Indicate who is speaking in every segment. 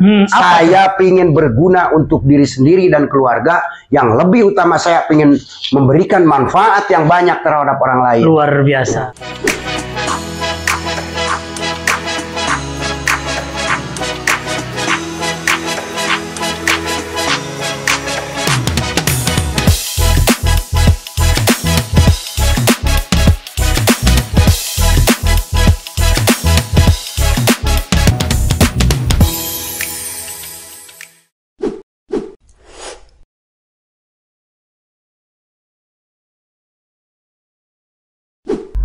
Speaker 1: Saya ingin berguna untuk diri sendiri dan keluarga. Yang lebih utama saya ingin memberikan manfaat yang banyak terhadap orang lain.
Speaker 2: Luar biasa.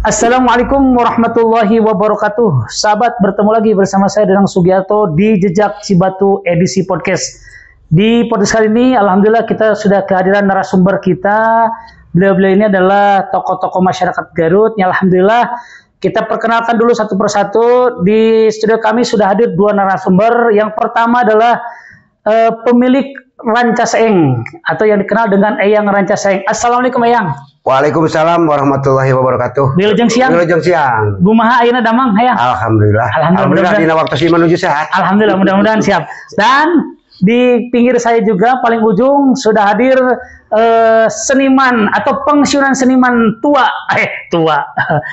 Speaker 2: Assalamualaikum warahmatullahi wabarakatuh. Sahabat, bertemu lagi bersama saya Danang Sugiarto di Jejak Cibatu edisi podcast. Di podcast kali ini alhamdulillah kita sudah kehadiran narasumber kita. Beliau-beliau ini adalah tokoh-tokoh masyarakat Garut. Ya, alhamdulillah kita perkenalkan dulu satu persatu. Di studio kami sudah hadir dua narasumber. Yang pertama adalah pemilik Rancaseeng atau yang dikenal dengan Eyang Rancaseeng. Assalamualaikum Eyang.
Speaker 1: Waalaikumsalam warahmatullahi wabarakatuh.
Speaker 2: Wilujeng siang.
Speaker 1: Wilujeng siang.
Speaker 2: Kumaha ayeuna damang Eyang?
Speaker 1: Alhamdulillah. Alhamdulillah dina waktu si menuju sehat.
Speaker 2: Alhamdulillah, mudah-mudahan siap. Dan di pinggir saya juga paling ujung sudah hadir seniman atau pensiunan seniman tua.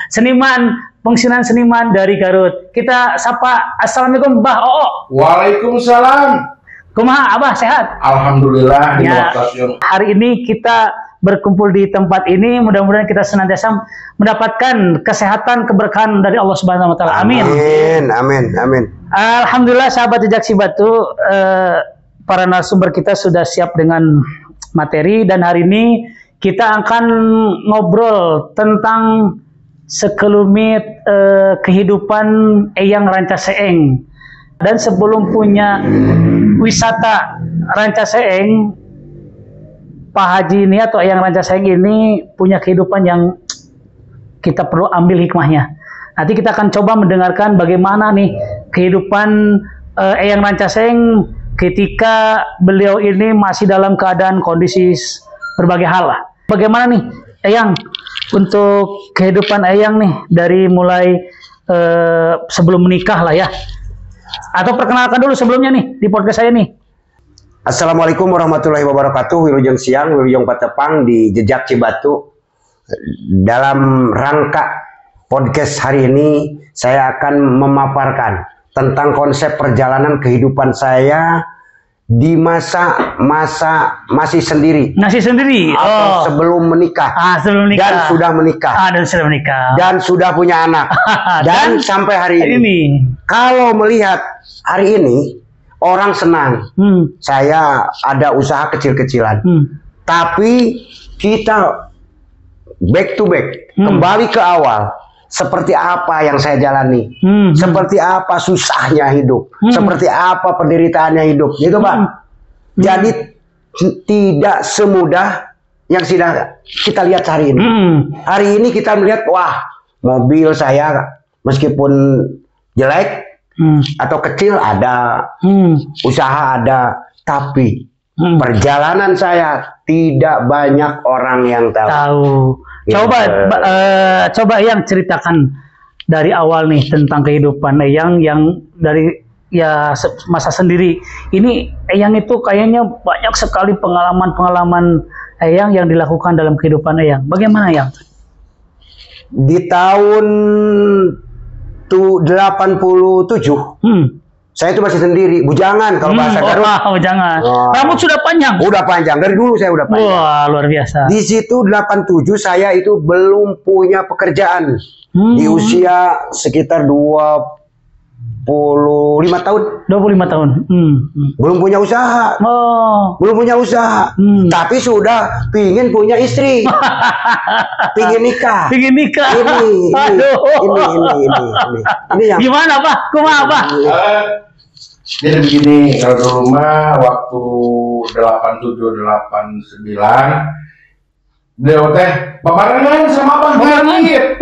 Speaker 2: Seniman pensiunan seniman dari Garut. Kita sapa. Assalamualaikum Mbah Oo.
Speaker 3: Waalaikumsalam.
Speaker 2: Kumaha Abah, sehat?
Speaker 3: Alhamdulillah.
Speaker 2: Ya, hari ini kita berkumpul di tempat ini, mudah-mudahan kita senantiasa mendapatkan kesehatan, keberkahan dari Allah Subhanahu wa taala. Amin.
Speaker 1: Amin.
Speaker 2: Alhamdulillah sahabat Jejak Cibatu, para narasumber kita sudah siap dengan materi dan hari ini kita akan ngobrol tentang sekelumit kehidupan Eyang Rancaseeng. Dan sebelum punya wisata Rancaseeng, Pak Haji ini atau Eyang Rancaseeng ini punya kehidupan yang kita perlu ambil hikmahnya. Nanti kita akan coba mendengarkan bagaimana nih kehidupan Eyang Rancaseeng ketika beliau ini masih dalam keadaan kondisi berbagai hal lah. Bagaimana nih Eyang untuk kehidupan Eyang nih dari mulai sebelum menikah lah ya. Atau perkenalkan dulu sebelumnya nih di podcast saya nih.
Speaker 1: Assalamualaikum warahmatullahi wabarakatuh. Wilujeng siang, Wilujeng Patepang di Jejak Cibatu. Dalam rangka podcast hari ini, saya akan memaparkan tentang konsep perjalanan kehidupan saya di masa masih sendiri.
Speaker 2: Masih sendiri?
Speaker 1: Atau sebelum menikah.
Speaker 2: Sebelum menikah.
Speaker 1: Dan sudah menikah.
Speaker 2: Dan sudah menikah.
Speaker 1: Dan sudah punya anak. dan sampai hari ini. Kalau melihat hari ini, orang senang. Saya ada usaha kecil-kecilan. Tapi kita back to back. Kembali ke awal. Seperti apa yang saya jalani. Seperti apa susahnya hidup. Seperti apa penderitaannya hidup. Gitu Pak. Jadi tidak semudah yang sudah kita lihat hari ini. Hari ini kita melihat, wah mobil saya meskipun jelek atau kecil ada, usaha ada, tapi perjalanan saya tidak banyak orang yang tahu. Coba Eyang ceritakan dari awal nih tentang kehidupan Eyang yang dari ya masa sendiri. Ini Eyang itu kayaknya banyak sekali pengalaman-pengalaman Eyang yang dilakukan dalam kehidupan Eyang. Bagaimana Eyang? Di tahun 87, saya itu masih sendiri, bujangan kalau bahasa Garut.
Speaker 2: Bujangan. Rambut sudah panjang.
Speaker 1: Udah panjang, dari dulu saya udah panjang.
Speaker 2: Wah, luar biasa.
Speaker 1: Di situ 87 saya itu belum punya pekerjaan. Di usia sekitar 25 tahun.
Speaker 2: 25 tahun.
Speaker 1: Belum punya usaha. Belum punya usaha. Tapi sudah pingin punya istri. Pingin nikah.
Speaker 2: Pingin nikah.
Speaker 1: Ini yang
Speaker 2: gimana Pak? Kumaha Pak?
Speaker 3: Jadi begini, kalau di rumah waktu 87-89 beliau teh babarengan sama Abang Ngarit.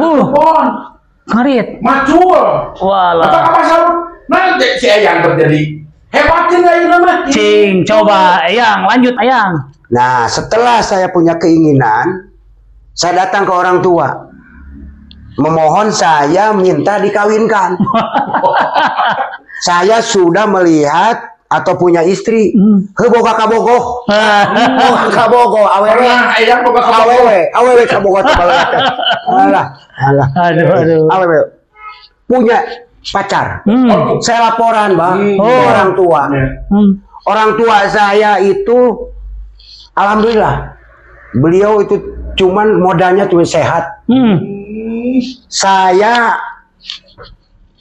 Speaker 2: Ngarit.
Speaker 3: Macul.
Speaker 2: Walah.
Speaker 3: Apa salah? Nanti si Eyang terjadi hebatin aja nama.
Speaker 2: Cing, coba Eyang, lanjut Eyang.
Speaker 1: Nah, setelah saya punya keinginan, saya datang ke orang tua. Memohon saya minta dikawinkan. Saya sudah melihat atau punya istri, boga kabogoh. Boga kabogoh, awewe.
Speaker 3: Ayang boga kabogoh.
Speaker 1: Awewe kabogoh. Alah.
Speaker 2: Aduh.
Speaker 1: Awewe. Punya pacar. Saya laporan, Bang, ke orang tua. Orang tua saya itu, alhamdulillah, beliau itu modalnya cuma sehat. Saya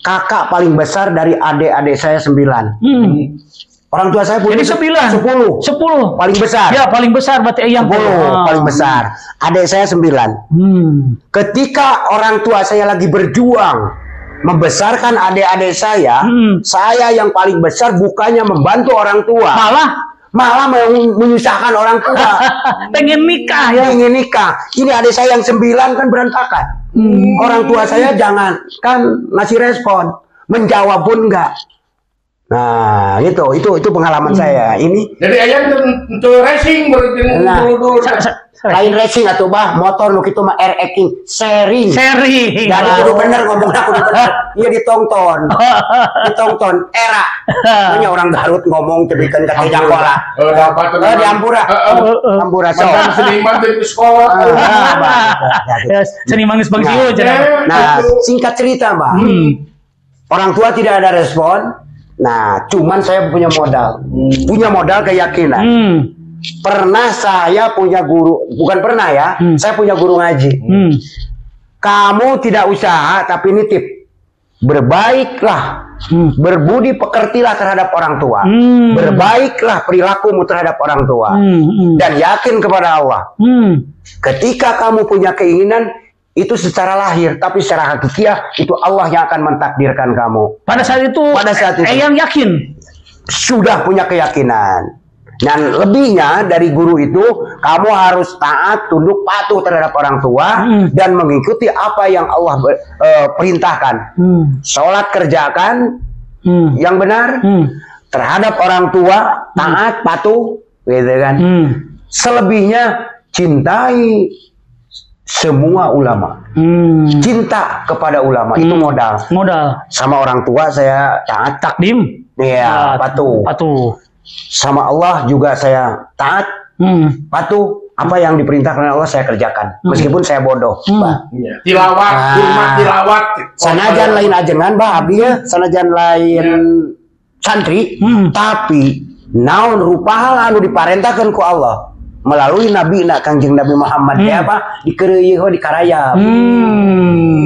Speaker 1: kakak paling besar dari adik-adik saya 9. Orang tua saya punya 10 paling besar.
Speaker 2: Ya, paling besar berarti yang
Speaker 1: 10 paling besar. Adik saya 9. Ketika orang tua saya lagi berjuang membesarkan adik-adik saya yang paling besar bukannya membantu orang tua, malah menyusahkan orang tua.
Speaker 2: Pengen nikah ya.
Speaker 1: Pengen nikah. Ini adik saya yang 9 kan berantakan. Orang tua saya jangan kan ngasih respon, menjawab pun enggak. Nah, itu pengalaman saya. Ini
Speaker 3: jadi ayam untuk racing dulu.
Speaker 1: Lain racing atau motor lu kitu mah sharing.
Speaker 2: Sharing.
Speaker 1: Jadi kudu bener ngomong aku bener. Iya ditonton era. Punya orang Garut ngomong tebikeun ka Jangkola. Di Ampura so.
Speaker 3: Seniman di sekolah.
Speaker 2: Seniman geus bangsiu cenah.
Speaker 1: Nah, singkat cerita, Mbak. Orang tua tidak ada respon. Nah, cuman saya punya modal keyakinan. Pernah saya punya guru, bukan pernah ya, saya punya guru ngaji. Kamu tidak usaha, tapi nitip. Berbaiklah, berbudi pekertilah terhadap orang tua. Berbaiklah perilakumu terhadap orang tua. Dan yakin kepada Allah. Ketika kamu punya keinginan, itu secara lahir, tapi secara hakikiah itu Allah yang akan mentakdirkan kamu.
Speaker 2: Pada saat itu yang yakin
Speaker 1: sudah punya keyakinan. Dan lebihnya dari guru itu, kamu harus taat, tunduk, patuh terhadap orang tua dan mengikuti apa yang Allah perintahkan. Sholat kerjakan yang benar terhadap orang tua, taat, patuh, gitu kan. Selebihnya cintai semua ulama. Cinta kepada ulama itu modal. Sama orang tua saya taat,
Speaker 2: takdim.
Speaker 1: Iya, patuh. Sama Allah juga saya taat, patuh. Apa yang diperintahkan oleh Allah saya kerjakan, meskipun saya bodoh.
Speaker 3: Tilawat.
Speaker 1: Sanajan lain ajengan, abdi ya, sanajan lain santri, tapi naon rupa hal anu diparentahkeun ku Allah melalui Nabi Kangjeng Nabi Muhammad dikeureuh dikarayap.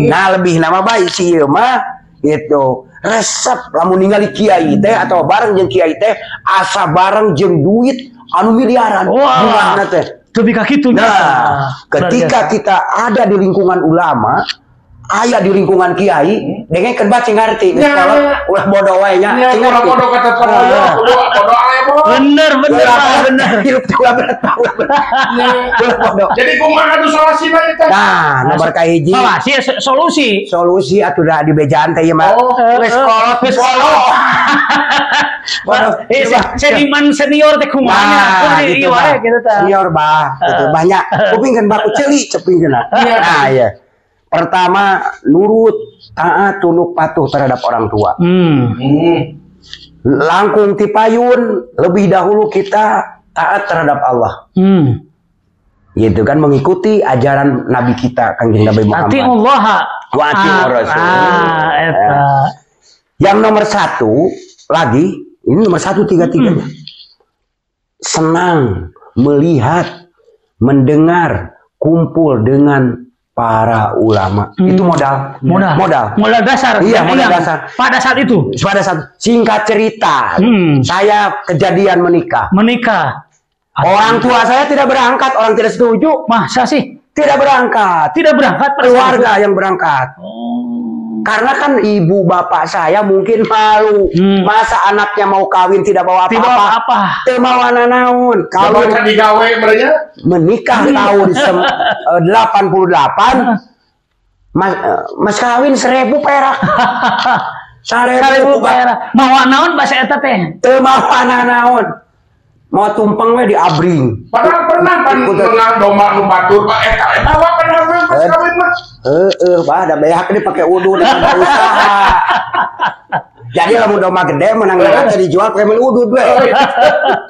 Speaker 1: Nah, lebih nama baik sih mah gitu. Resep lamun ningali kiai teh atau bareng jeung kiai teh asa bareng jeung duit anu miliaran. Gimana teh?
Speaker 2: Lebih ka kitu.
Speaker 1: Nah, ketika kita ada di lingkungan ulama, aya di lingkungan kiai, dengekeun bae ngarti. Ulah bodoh wae nya.
Speaker 3: Bodoh kata bodoh
Speaker 2: bener.
Speaker 3: Jadi kumaha atuh solusinya eta?
Speaker 1: Nah, nomor kahiji. Solusi atuh da di bejaan teh mah. Wes kolot.
Speaker 2: Seniman senior teh kumaha?
Speaker 1: Senior gitu. Banyak. Kupingkeun baku ceuli cepingkeun. Nah, iya. Pertama, nurut, taat, tunduk, patuh terhadap orang tua. Langkung tipayun, lebih dahulu kita taat terhadap Allah. Gitu kan, mengikuti ajaran Nabi kita, Kangjeng Nabi Muhammad.
Speaker 2: Ati Allah
Speaker 1: wa ati Rasul. Yang nomor 1 lagi, ini nomor 1 tiga-tiganya. Senang melihat, mendengar, kumpul dengan para ulama. Itu modal
Speaker 2: dasar.
Speaker 1: Iya, modal dasar.
Speaker 2: Pada saat itu.
Speaker 1: Singkat cerita, saya kejadian menikah. Orang tua saya tidak berangkat, orang tidak setuju.
Speaker 2: Masa sih?
Speaker 1: Tidak berangkat. Keluarga yang berangkat. Karena kan ibu bapak saya mungkin malu. Masa anaknya mau kawin tidak bawa apa-apa. Teu mawa nanaon.
Speaker 3: Kalau digawe merenya
Speaker 1: menikah tahun 88. Mas kawin 1000 perak. 1000 perak.
Speaker 2: Mawa naon bahasa eta teh?
Speaker 1: Teu mawa nanaon. mau tumpeng we di abring.
Speaker 3: Padahal pernah menang domba nu batur Pak bawa pernah pas kawin mah.
Speaker 1: Bah ada beak ini pakai wudu dan ada usaha. Jadi lamun domba gede menang teh dijual pakai wudu we.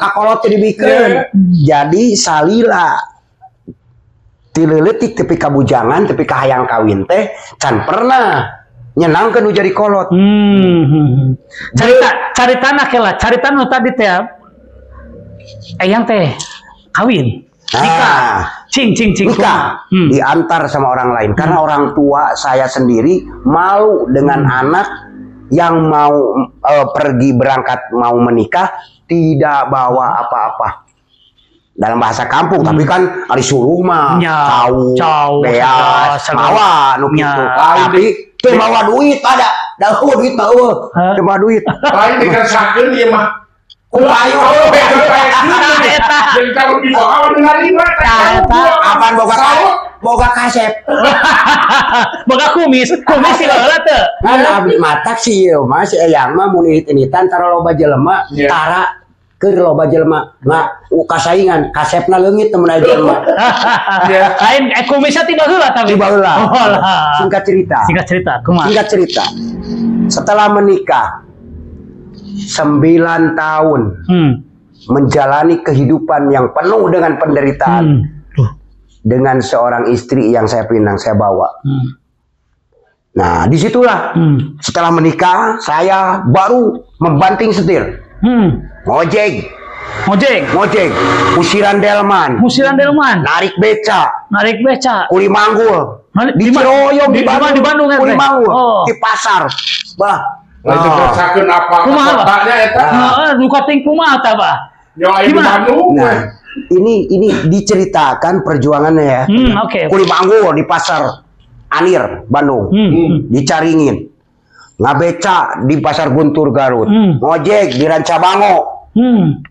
Speaker 1: Kakolot teh dibikeun. Jadi salila tileuletik tepi kabujangan tepi kahayang kawin teh can pernah nyenangkeun nu jadi kolot.
Speaker 2: Carita lah, carita nu tadi teh eyang teh kawin. Nikah. Cing.
Speaker 1: Nikah. Diantar sama orang lain karena orang tua saya sendiri malu dengan anak yang mau pergi berangkat mau menikah tidak bawa apa-apa. Dalam bahasa kampung, tapi kan ari suruh mah cau, beas, mawa nu kitu. Tapi teu bawa duit ada. Da duit mah teu bawa duit.
Speaker 3: Lain dikesakeun ieu mah. Kumaha beda eta. Jeung kalau dibawa dengerin mah
Speaker 1: apaan boga kasep.
Speaker 2: Boga kumis sih baheula teu.
Speaker 1: Kan abdi matak sih ieu mah si eyang mah mun initan tara loba jelema tara keur loba jelema nah kasaingan kasepna leungit temen aja jelema.
Speaker 2: Lain kumisnya ti baheula tapi.
Speaker 1: Baheula. Singkat cerita. Kumaha? Singkat cerita. Setelah menikah 9 tahun menjalani kehidupan yang penuh dengan penderitaan dengan seorang istri yang saya pinang saya bawa. Nah disitulah setelah menikah saya baru membanting setir. Ngojek, usiran delman, narik beca, kuli manggul, di Ciroyom, di Bandung, kuli manggul, di pasar, bah.
Speaker 3: Itu rasakeun apa kotanya eta?
Speaker 2: Nu kating kumaha tah, Bah?
Speaker 3: Yo di Bandung.
Speaker 1: Nah, ini diceritakan perjuangannya ya.
Speaker 2: Oke.
Speaker 1: Kuli manggul di pasar Anir, Bandung, dicaringin. Ngabeca di pasar Guntur Garut, ngojek di Rancabango,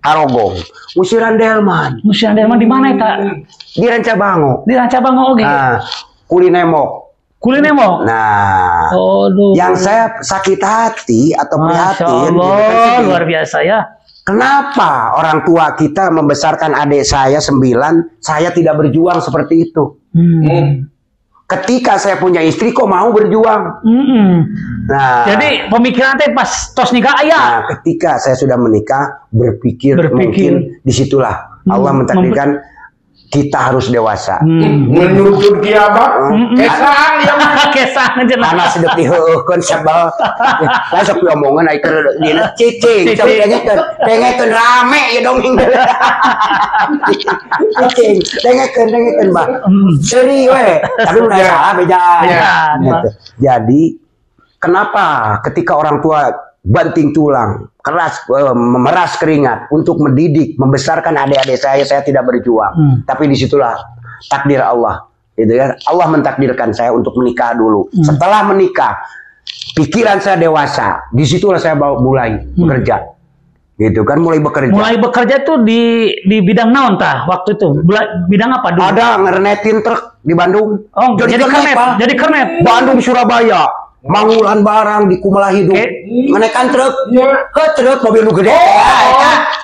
Speaker 1: Tarogong, usiran delman di mana eta? Di Rancabango oke. Nah, kuli nemok. Nah, yang saya sakit hati atau prihatin,
Speaker 2: luar biasa ya.
Speaker 1: Kenapa orang tua kita membesarkan adik saya 9, saya tidak berjuang seperti itu? Ketika saya punya istri kok mau berjuang. Nah,
Speaker 2: jadi pemikiran teh pas tos nikah aya.
Speaker 1: Nah, ketika saya sudah menikah berpikir. Mungkin disitulah Allah mentakdirkan kita harus dewasa.
Speaker 3: Menuntut kiamat.
Speaker 2: Kesang aja lah.
Speaker 1: Karena sedep diheukeun sabal. Lah sok omongan ai keur dina cicing, sok dengekeun rame ya dong. Cicing, dengekeun Mbak. Seri we, tapi udah salah beda. Gitu. Jadi kenapa ketika orang tua banting tulang, keras, memeras keringat untuk mendidik, membesarkan adik-adik saya tidak berjuang. Tapi disitulah takdir Allah, gitu ya. Allah mentakdirkan saya untuk menikah dulu. Setelah menikah, pikiran saya dewasa. Disitulah saya mulai bekerja, gitu kan, mulai bekerja.
Speaker 2: Mulai bekerja tuh di bidang naon tah waktu itu? Bidang apa dulu?
Speaker 1: Ada ngerenetin truk di Bandung.
Speaker 2: Oh, jadi kernet.
Speaker 1: Bandung Surabaya. Mangulan barang di Kumala Hidup, menekan truk, truk mobil nu gede.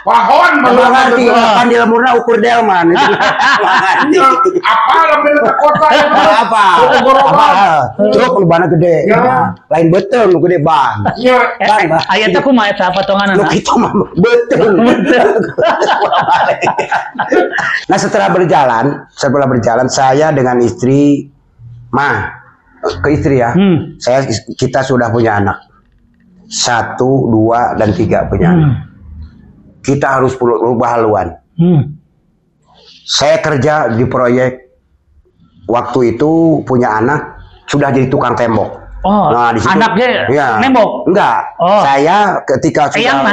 Speaker 3: Pahon
Speaker 1: mengerti, pandil murna ukur delman.
Speaker 3: Apa lebih ke kota?
Speaker 1: Apa? Truk lebana gede, lain betul nu gede ban.
Speaker 2: Aya teh kumaha eta potonganna?
Speaker 1: Nu kitu mah betul. Nah setelah berjalan saya dengan istri ke istri ya, kita sudah punya anak 1, 2, dan 3 punya anak. Kita harus berubah haluan. Saya kerja di proyek waktu itu punya anak sudah jadi tukang tembok.
Speaker 2: Nah, di situ, anaknya nembok?
Speaker 1: Enggak. Saya ketika sudah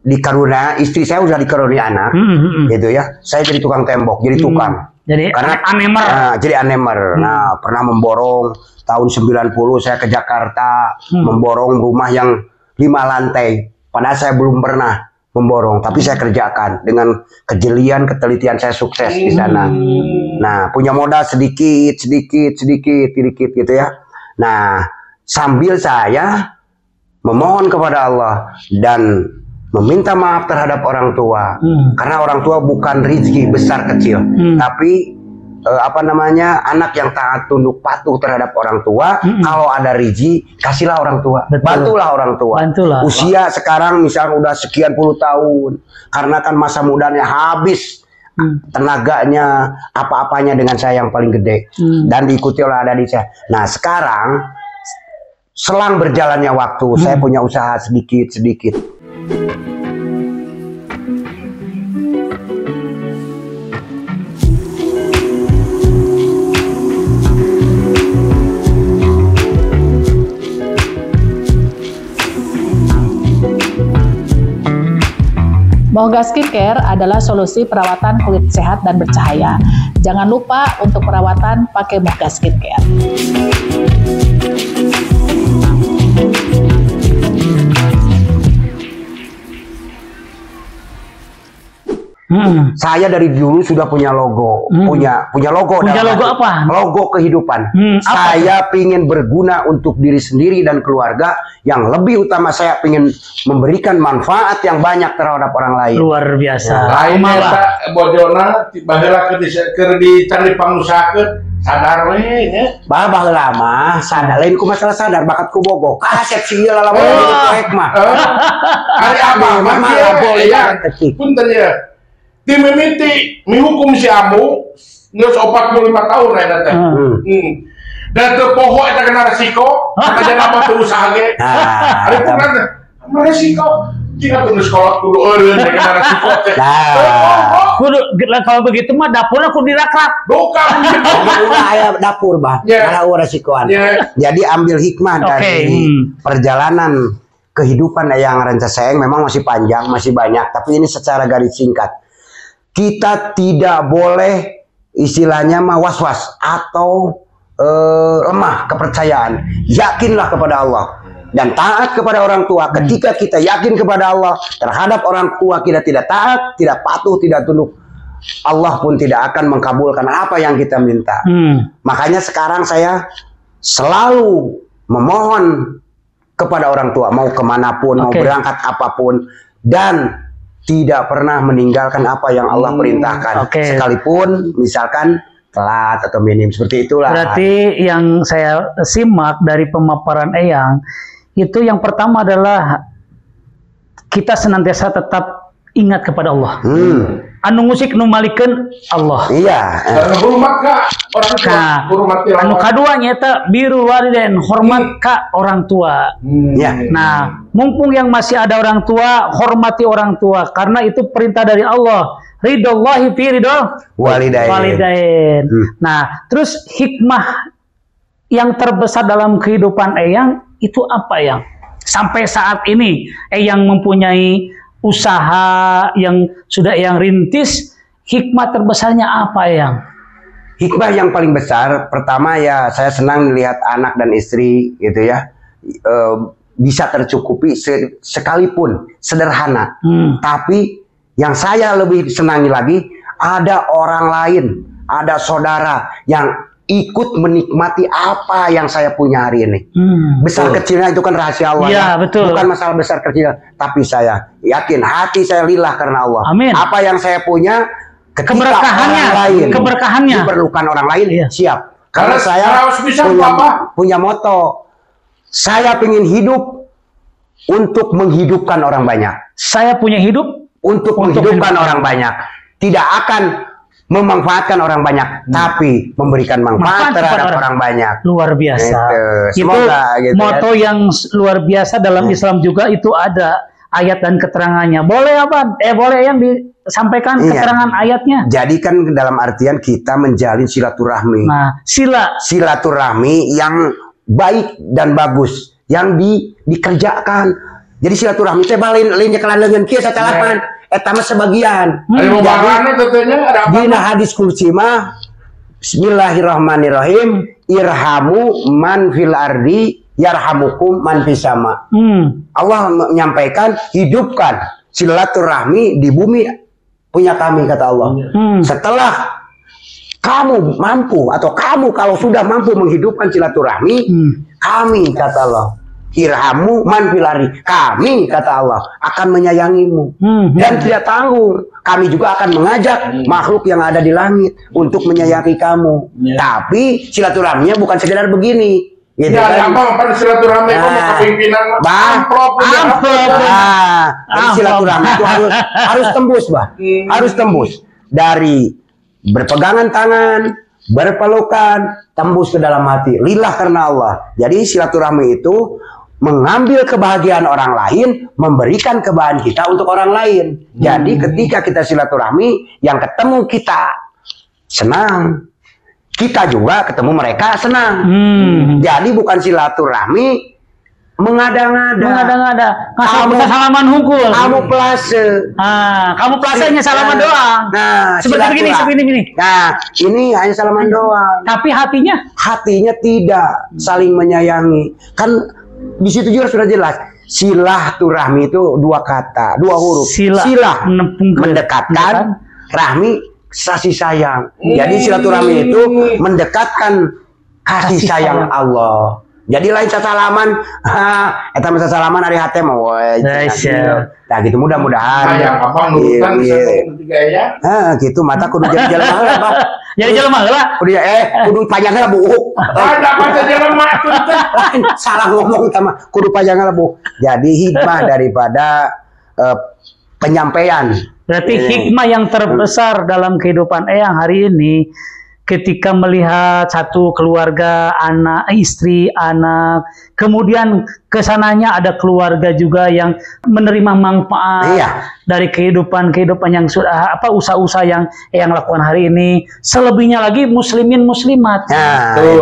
Speaker 1: dikarunia istri saya sudah dikarunia anak, gitu ya. Saya jadi tukang tembok, jadi tukang.
Speaker 2: Jadi
Speaker 1: karena
Speaker 2: anemer.
Speaker 1: Jadi anemer. Nah, pernah memborong tahun 90 saya ke Jakarta, memborong rumah yang 5 lantai. Padahal saya belum pernah memborong, tapi saya kerjakan dengan kejelian, ketelitian saya sukses di sana. Nah, punya modal sedikit gitu ya. Nah, sambil saya memohon kepada Allah dan meminta maaf terhadap orang tua. Karena orang tua bukan rezeki besar kecil, tapi anak yang taat tunduk patuh terhadap orang tua. Kalau ada rezeki, kasihlah orang tua. Bantulah orang tua. Usia sekarang misalnya udah sekian puluh tahun, karena kan masa mudanya habis, tenaganya, apa-apanya dengan saya yang paling gede, dan diikuti oleh adik saya. Nah sekarang selang berjalannya waktu, saya punya usaha sedikit-sedikit.
Speaker 4: Moga Skincare adalah solusi perawatan kulit sehat dan bercahaya. Jangan lupa untuk perawatan pakai Moga Skincare.
Speaker 1: Saya dari dulu sudah punya logo, punya logo.
Speaker 2: Punya logo apa?
Speaker 1: Logo kehidupan. Saya pingin berguna untuk diri sendiri dan keluarga. Yang lebih utama saya pingin memberikan manfaat yang banyak terhadap orang lain.
Speaker 2: Luar biasa.
Speaker 3: Lainnya bojona baheula keur dicari pangusahakeun sadar we nya.
Speaker 1: Bah lama sadar lain ku masalah sadar bakat ku bogo. Kaset sih lah poek mah.
Speaker 3: Ari apa mah boleh ya. Punten ya. Tim mimiti mihukum si Amu geus 45 tahun eta teh. Dan teu poho eta kena resiko, aja apa teu usaha ge. Ari pun resiko. Jika kudu sekolah kudu eureun kena resiko teh.
Speaker 2: Kudu kalau begitu mah dapurna kudu dirakrak.
Speaker 3: Bukan
Speaker 1: aya dapur bah. Kalau resikoan. Jadi ambil hikmah dari perjalanan kehidupan yang Ranca Seng memang masih panjang, masih banyak, tapi ini secara garis singkat. Kita tidak boleh istilahnya mah was-was atau lemah kepercayaan. Yakinlah kepada Allah dan taat kepada orang tua. Ketika kita yakin kepada Allah, terhadap orang tua kita tidak taat, tidak patuh, tidak tunduk, Allah pun tidak akan mengkabulkan apa yang kita minta. Makanya sekarang saya selalu memohon kepada orang tua, mau kemanapun, mau berangkat apapun, dan tidak pernah meninggalkan apa yang Allah perintahkan, sekalipun misalkan telat atau minim, seperti itulah.
Speaker 2: Berarti yang saya simak dari pemaparan Eyang itu yang pertama adalah kita senantiasa tetap ingat kepada Allah. Anu musik nu malikeun Allah.
Speaker 1: Iya.
Speaker 3: Hormat ka orang tua. Hormati
Speaker 2: anu kadua nyata biru walidain, hormat ka orang tua. Nah, mumpung yang masih ada orang tua, hormati orang tua karena itu perintah dari Allah. Ridallahi fi ridho walidain. Nah, terus hikmah yang terbesar dalam kehidupan Eyang itu apa, Yang? Sampai saat ini Eyang mempunyai usaha yang sudah Eyang rintis, hikmah terbesarnya apa, Eyang?
Speaker 1: Hikmah yang paling besar, pertama ya saya senang melihat anak dan istri gitu ya, bisa tercukupi sekalipun sederhana. Tapi yang saya lebih senangi lagi, ada orang lain, ada saudara yang ikut menikmati apa yang saya punya hari ini. Besar kecilnya itu kan rahasia Allah.
Speaker 2: Ya, betul.
Speaker 1: Bukan masalah besar kecil, tapi saya yakin hati saya lillah karena Allah.
Speaker 2: Amin.
Speaker 1: Apa yang saya punya,
Speaker 2: keberkahannya
Speaker 1: diperlukan orang lain, siap. Karena saya punya moto, saya ingin hidup untuk menghidupkan orang banyak.
Speaker 2: Saya punya hidup
Speaker 1: untuk menghidupkan orang banyak. Tidak akan memanfaatkan orang banyak, tapi memberikan manfaat terhadap orang banyak.
Speaker 2: Luar biasa.
Speaker 1: Semoga,
Speaker 2: itu moto yang luar biasa dalam Islam juga, itu ada ayat dan keterangannya. Boleh apa? Boleh yang disampaikan keterangan ayatnya.
Speaker 1: Jadi kan dalam artian kita menjalin silaturahmi.
Speaker 2: Nah,
Speaker 1: silaturahmi yang baik dan bagus, yang dikerjakan. Jadi silaturahmi teh lain kalian kieu satalapan. Eta mah sebagian. Dina hadis kursi mah Bismillahirrahmanirrahim, irhamu man fil ardi yarhamukum man fis sama. Allah menyampaikan hidupkan silaturahmi di bumi punya kami, kata Allah. Setelah kamu mampu atau kamu kalau sudah mampu menghidupkan silaturahmi, kami, kata Allah, irhamu man filari. Kami kata Allah akan menyayangimu dan tidak tanggung. Kami juga akan mengajak makhluk yang ada di langit untuk menyayangi kamu. Tapi silaturahminya bukan sekedar begini. Gitu
Speaker 3: ya, apa silaturahmi kamu kepimpinan amplop.
Speaker 1: Silaturahmi itu harus tembus, harus tembus dari berpegangan tangan, berpelukan, tembus ke dalam hati. Lillah karena Allah. Jadi silaturahmi itu mengambil kebahagiaan orang lain, memberikan kebahagiaan kita untuk orang lain. Jadi ketika kita silaturahmi, yang ketemu kita senang, kita juga ketemu mereka senang. Jadi bukan silaturahmi mengada-ngada.
Speaker 2: Kamu salaman hukul.
Speaker 1: Kamu plase.
Speaker 2: Kamu plasenya salaman doang.
Speaker 1: Nah,
Speaker 2: seperti begini.
Speaker 1: Nah, ini hanya salaman doang.
Speaker 2: Tapi hatinya tidak saling menyayangi. Kan di situ juga sudah jelas. Silaturahmi itu dua kata, dua huruf. Silah mendekatkan, rahmi kasih sayang. Jadi silaturahmi itu mendekatkan kasih sayang Allah. Jadi lain salaman, eta mah salaman hari hate mah we. Nah gitu mudah-mudahan.
Speaker 3: Sayang apa nurutan ketiga ya?
Speaker 1: Gitu mata kudu jadi jelema heula, Bah.
Speaker 2: Jadi jelema heula.
Speaker 1: Kudu panjang heula, Bu.
Speaker 3: Ada apa jelema tuh?
Speaker 1: Salah ngomong sama kudu panjang heula, Bu. Jadi hikmah daripada penyampaian.
Speaker 2: Berarti hikmah yang terbesar dalam kehidupan Eyang hari ini ketika melihat satu keluarga, anak, istri, anak, kemudian kesananya ada keluarga juga yang menerima manfaat dari kehidupan yang sudah usaha-usaha yang lakukan hari ini. Selebihnya lagi muslimin muslimat,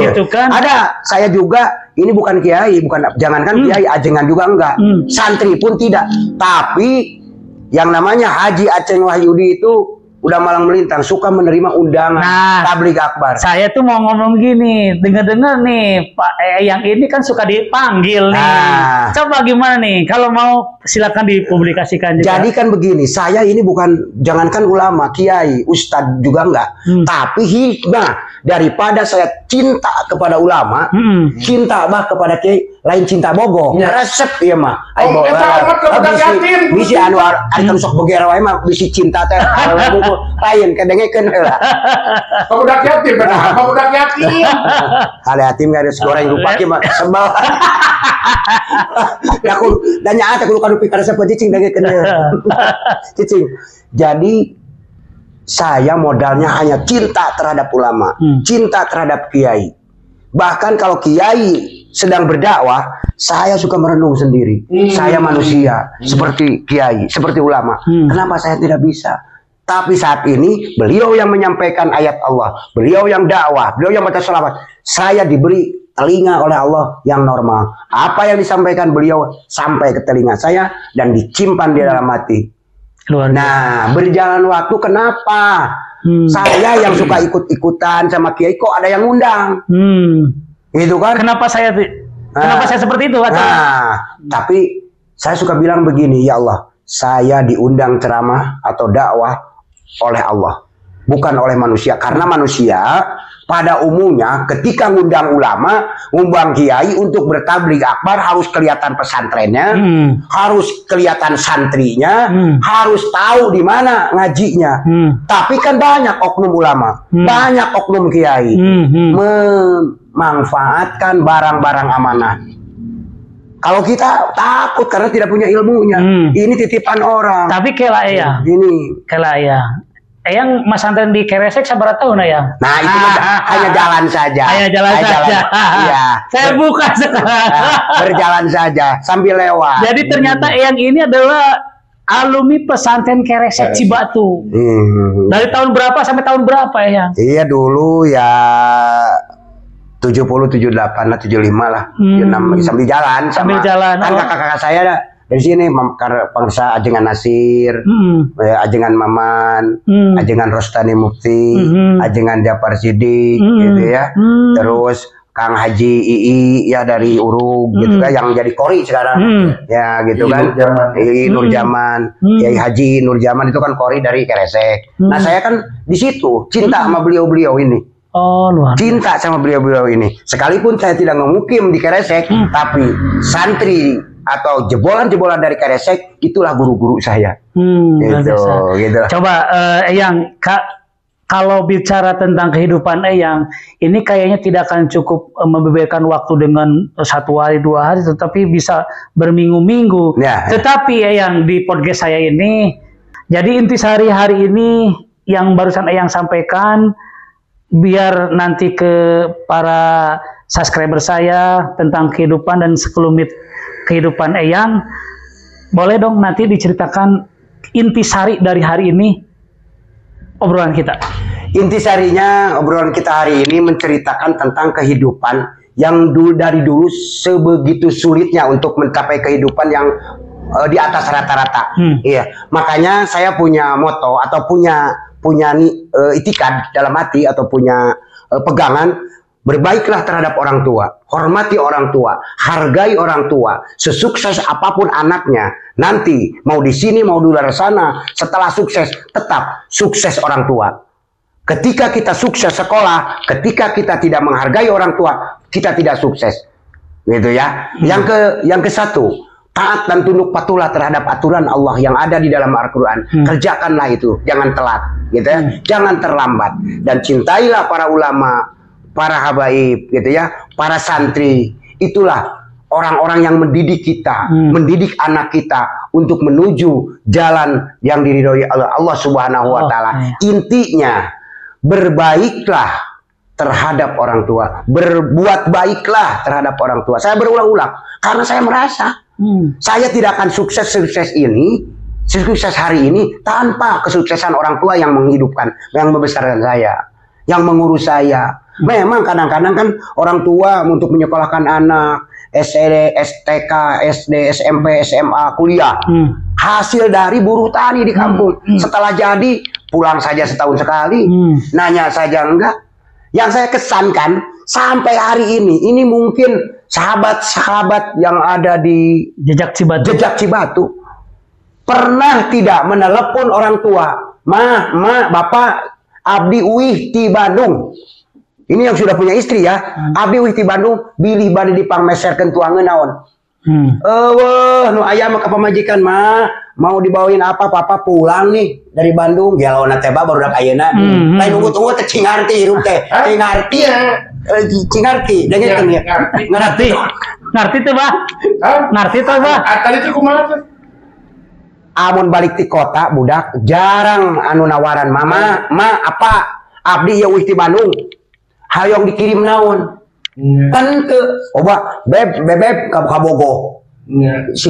Speaker 2: gitu kan?
Speaker 1: Ada, saya juga ini bukan kiai, jangankan kiai, ajengan juga enggak, santri pun tidak, tapi yang namanya Haji Aceng Wahyudi itu udah malang melintang, suka menerima undangan tabligh akbar.
Speaker 2: Saya tuh mau ngomong gini, dengar-dengar nih Pak yang ini kan suka dipanggil nih. Coba gimana nih? Kalau mau silakan dipublikasikan juga.
Speaker 1: Jadi kan begini, saya ini bukan, jangankan ulama, kiai, ustadz juga enggak. Tapi hikmah daripada saya cinta kepada ulama, cinta kepada kiai, lain cinta bogo. Resep ieu mah. Bisi anu ari kan sok beger wae mah bisi cinta teh lain kedengekeun heula.
Speaker 3: Budak yatim benar, budak yatim.
Speaker 1: Ada yatim garis goreng rupa kieu mah sebal. Ya aku dan nyaata kudu kadu pikir resep cicing dengekeun. Cicing. Jadi saya modalnya hanya cinta terhadap ulama, cinta terhadap kiai. Bahkan kalau kiai sedang berdakwah, saya suka merenung sendiri. Saya manusia, seperti kiai, seperti ulama. Kenapa saya tidak bisa? Tapi saat ini, beliau yang menyampaikan ayat Allah, beliau yang dakwah, beliau yang baca sholawat. Saya diberi telinga oleh Allah yang normal. Apa yang disampaikan beliau sampai ke telinga saya dan disimpan di dalam hati. Nah, berjalan waktu kenapa? Saya yang suka ikut-ikutan sama kiai, kok ada yang ngundang? Gitu kan?
Speaker 2: Kenapa saya seperti itu?
Speaker 1: Tapi saya suka bilang begini, ya Allah, saya diundang ceramah atau dakwah oleh Allah, bukan oleh manusia. Karena manusia pada umumnya ketika ngundang ulama, ngundang kiai untuk bertabligh akbar harus kelihatan pesantrennya, harus kelihatan santrinya, harus tahu di mana ngajinya. Tapi kan banyak oknum ulama, banyak oknum kiai memanfaatkan barang-barang amanah. Kalau kita takut karena tidak punya ilmunya, ini titipan orang.
Speaker 2: Tapi kela ya, Eyang mas santren di Keresek sabar tahun Eyang.
Speaker 1: Nah itu hanya jalan saja.
Speaker 2: Hanya jalan saja.
Speaker 1: Iya.
Speaker 2: Saya buka sekarang.
Speaker 1: Berjalan saja sambil lewat.
Speaker 2: Jadi ternyata Eyang ini adalah alumni pesantren Keresek Cibatu. Dari tahun berapa sampai tahun berapa Eyang?
Speaker 1: Iya dulu ya 70, 78 lah, 75 lah. 76 sambil jalan sama. Kan kakak-kakak saya dari sini Pangsa Ajengan Nasir, Ajengan Maman, Ajengan Rostani Mufti, Ajengan Jafar Sidik, gitu ya. Terus Kang Haji Ii ya dari Urug gitu kan, yang jadi kori sekarang. Ya gitu kan. Nur Jaman, Kiai Haji Nur Jaman itu kan kori dari Keresek. Nah, saya kan di situ cinta sama beliau-beliau ini.
Speaker 2: Oh, luar.
Speaker 1: Cinta sama beliau-beliau ini. Sekalipun saya tidak ngemukim di Keresek, tapi santri atau jebolan-jebolan dari Keresek itulah guru-guru saya. Gitu.
Speaker 2: Coba Eyang, kalau bicara tentang kehidupan Eyang, ini kayaknya tidak akan cukup membeberkan waktu dengan 1 hari 2 hari, tetapi bisa berminggu-minggu. Ya. Tetapi Eyang, di podcast saya ini, jadi intisari hari ini yang barusan Eyang sampaikan, biar nanti ke para subscriber saya tentang kehidupan dan sekelumit kehidupan Eyang, boleh dong nanti diceritakan intisari dari hari ini obrolan kita.
Speaker 1: Intisarinya obrolan kita hari ini menceritakan tentang kehidupan yang dari dulu sebegitu sulitnya untuk mencapai kehidupan yang di atas rata-rata. Iya, makanya saya punya moto atau punya itikad dalam hati atau punya pegangan, berbaiklah terhadap orang tua, hormati orang tua, hargai orang tua, sesukses apapun anaknya, nanti mau di sini mau di luar sana, setelah sukses tetap sukses orang tua. Ketika kita sukses sekolah, ketika kita tidak menghargai orang tua, kita tidak sukses, gitu ya. Yang ke satu, taat dan tunduk patuhlah terhadap aturan Allah yang ada di dalam Al-Quran. Kerjakanlah itu, jangan telat, gitu ya. Jangan terlambat. Dan cintailah para ulama, para habaib, gitu ya, para santri. Itulah orang-orang yang mendidik kita, mendidik anak kita untuk menuju jalan yang diridhoi Allah Subhanahu wa Ta'ala. Intinya, berbaiklah terhadap orang tua, berbuat baiklah terhadap orang tua. Saya berulang-ulang karena saya merasa saya tidak akan sukses hari ini tanpa kesuksesan orang tua yang menghidupkan, yang membesarkan saya, yang mengurus saya. Memang kadang-kadang kan orang tua untuk menyekolahkan anak SD, STK, SD, SMP, SMA, kuliah, hasil dari buruh tani di kampung. Setelah jadi pulang saja setahun sekali, nanya saja enggak. Yang saya kesankan sampai hari ini mungkin sahabat-sahabat yang ada di
Speaker 2: Jejak
Speaker 1: Cibatu pernah tidak menelepon orang tua, bapak abdi uih di Bandung. Ini yang sudah punya istri ya, abdi uih di Bandung, bilih bade dipangmeserkeun tuangeun naon. Nu aya mah ka pamajikan mah mau dibawain apa, papa pulang nih dari Bandung, gelaona teh barudak ayeuna. Lain nunggu-tunggu teh cingarti hirup teh. Cingarti, dengeun ya.
Speaker 2: Ngarti teh, Bah. Ngarti teh, Bah.
Speaker 3: Tadi teh kumaha teh?
Speaker 1: Amun balik di kota budak jarang anu nawaran, mama, apa abdi ya wis di Bandung. Hayong dikirim naon. Kan teu, oba bebeb ka Bogo. Si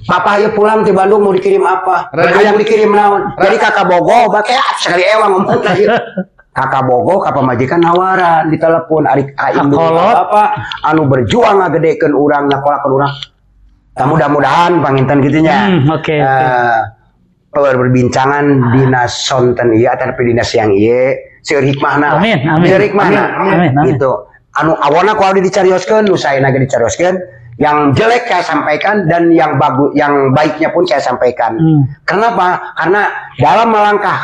Speaker 1: papa ya pulang di Bandung mau dikirim apa? Yang dikirim naon? Jadi kakak Bogo bake sekali ewang ngomong tadi. Kakak Bogo ka pamajikan nawaran di telepon ari aing apa anu berjuang ngagedekeun urang nyakolakeun urang. Mudah-mudahan panginten gitunya. Perbincangan dinas sonten ieu tapi dinas yang ieu seueur hikmahna.
Speaker 2: Amin.
Speaker 1: Gitu. Anu awalna ku abdi dicarioskeun, nu saena ge dicarioskeun, yang jelek saya sampaikan dan yang bagus, yang baiknya pun saya sampaikan. Kenapa? Karena dalam melangkah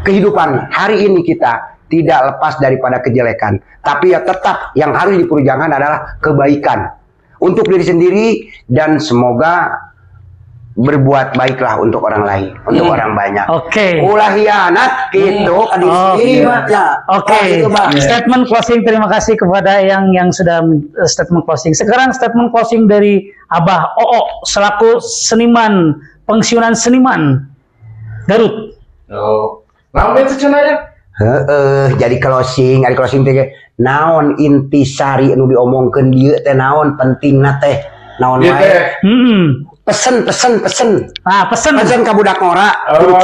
Speaker 1: kehidupan hari ini kita tidak lepas daripada kejelekan, tapi ya tetap yang harus diperjuangkan adalah kebaikan untuk diri sendiri dan semoga berbuat baiklah untuk orang lain, untuk orang banyak. Ulah hianat gitu kan diri sendiri.
Speaker 2: Statement closing, terima kasih kepada yang sudah statement closing. Sekarang statement closing dari Abah Oo selaku seniman, pensiunan seniman Garut.
Speaker 3: Naon itu cenah ya?
Speaker 1: Jadi closing teh naon intisari anu diomongkeun dieu teh naon pentingna teh naon wae. Pesen. Pesen ka budak ngora.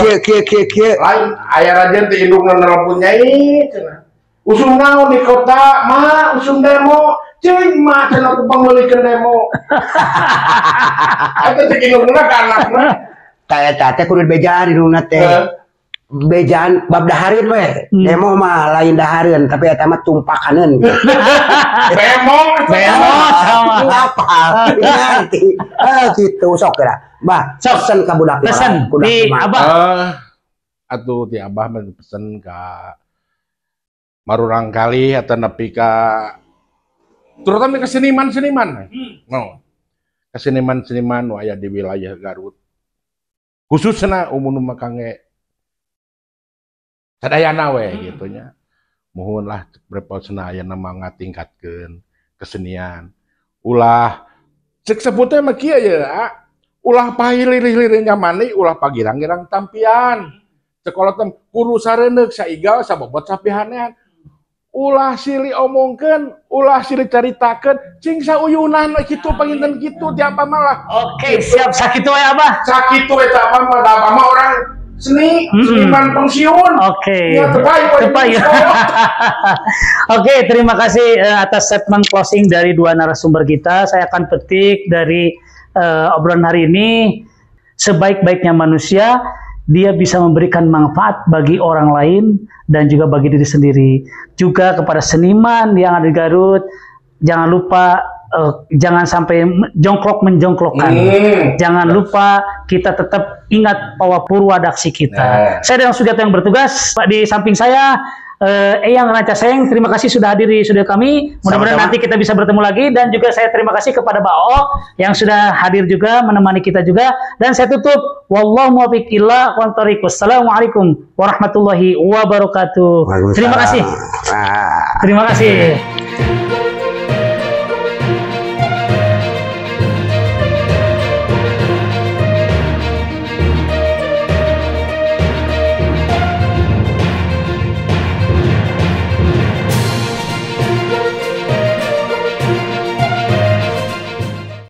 Speaker 1: Kieu.
Speaker 3: Lain aya rajen teh indung nelpon nyai cenah. Usum naon di kota, mah usum demo. Cing mah cenah ku pangeulikeun demo. Eta teh indungna ka anakna.
Speaker 1: Tah teh kudu bejaan indungna teh. Bejaan bab dahareun we. Demo mah lain dahareun, tapi eta mah tumpakaneun.
Speaker 3: Demo
Speaker 1: sama apa? Ngerti. Gitu sok kira. Bah, pesen ka budak
Speaker 2: pesen di Abah.
Speaker 3: Atuh ti Abah mah pesen ka marurang kali atau nepi ka terutama ke seniman-seniman. No. Ke seniman-seniman nu aya di wilayah Garut. Khususnya umum kangge sadayana we gitu nya. Mohon lah berposna aya nama ngatingkatkeun kesenian. Ulah cek sebutnya mah kieu ya. Ulah pahilirih-lirih nyamani ulah pagirang-girang tampian. Sekolah tem kudu sareundeuk saigal sabobot sapihanean. Ulah silih omongkeun, ulah silih caritakeun, cing sauyunan kitu panginten kitu ti apa malah.
Speaker 2: Oke, siap sakitu we Abah.
Speaker 3: Sakitu eta apa mah, apa mah orang seniman pensiun.
Speaker 2: Oke.
Speaker 3: Ya tepai.
Speaker 2: Oke, terima kasih atas statement closing dari dua narasumber kita. Saya akan petik dari obrolan hari ini, sebaik-baiknya manusia dia bisa memberikan manfaat bagi orang lain dan juga bagi diri sendiri. Juga kepada seniman yang ada di Garut, jangan lupa jangan sampai menjongklok-menjongklokkan. Jangan lupa kita tetap ingat bahwa purwadaksi kita. Saya dan Sugiyarto yang bertugas, di samping saya Eyang Rancaseng, terima kasih sudah hadir di studio kami. Mudah-mudahan nanti kita bisa bertemu lagi, dan juga saya terima kasih kepada Mbak O yang sudah hadir juga menemani kita juga. Dan saya tutup, wallahu muwaffiq ila aqwamit thoriq. Wassalamualaikum warahmatullahi wabarakatuh. Terima kasih. Terima kasih.